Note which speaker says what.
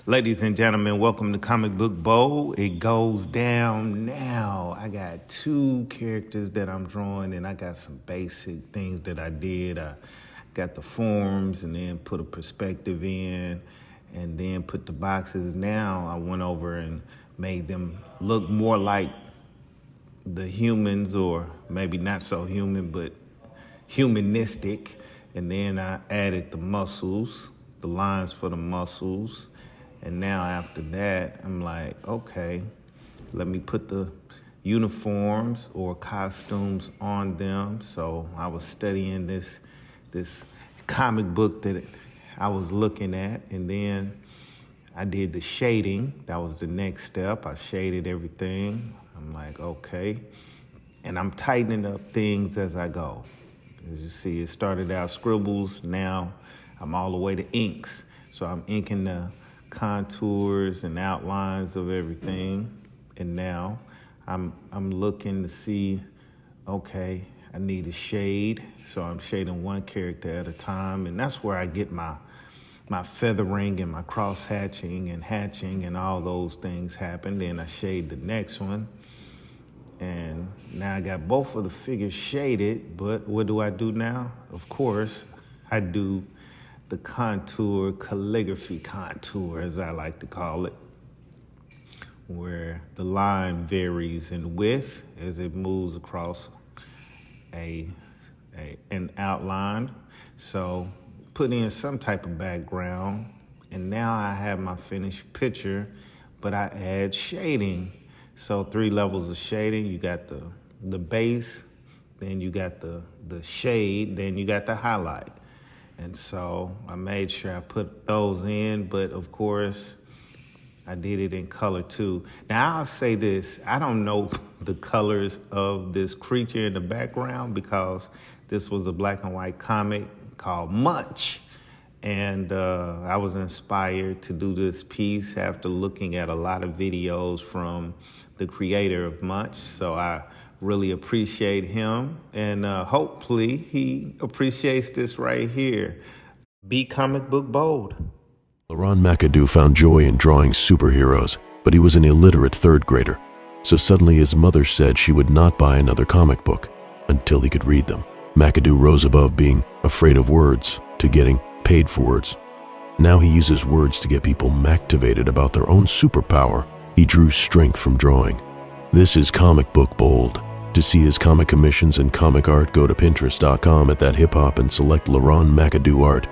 Speaker 1: Ladies and gentlemen, welcome to Comicbook Bold. It goes down now. I got two characters that I'm drawing, and I got some basic things that I did. I got the forms and then put a perspective in and then put the boxes. Now I went over and made them look more like the humans, or maybe not so human, but humanistic. And then I added the muscles, the lines for the muscles. And now after that, I'm like, okay, let me put the uniforms or costumes on them. So I was studying this comic book that I was looking at, and then I did the shading. That was the next step. I shaded everything. I'm like, okay. And I'm tightening up things as I go. As you see, it started out scribbles. Now I'm all the way to inks. So I'm inking the contours and outlines of everything. And now I'm looking to see, okay, I need a shade. So I'm shading one character at a time. And that's where I get my feathering and my cross hatching and all those things happen. Then I shade the next one. And now I got both of the figures shaded, but what do I do now? Of course, I do the contour, calligraphy contour, as I like to call it, where the line varies in width as it moves across an outline. So put in some type of background, and now I have my finished picture, but I add shading. So 3 levels of shading. You got the base, then you got the shade, then you got the highlight. And so I made sure I put those in, but of course I did it in color too. Now I'll say this, I don't know the colors of this creature in the background because this was a black and white comic called Munch. And I was inspired to do this piece after looking at a lot of videos from the creator of Munch. So I really appreciate him, and hopefully he appreciates this right here. Be Comic Book Bold.
Speaker 2: Leron McAdoo found joy in drawing superheroes, but he was an illiterate 3rd grader. So suddenly his mother said she would not buy another comic book until he could read them. McAdoo rose above being afraid of words to getting paid for words. Now he uses words to get people Mctivated about their own superpower. He drew strength from drawing. This is Comicbook Bold. To see his comic commissions and comic art, go to Pinterest.com at that hip hop and select Leron McAdoo art.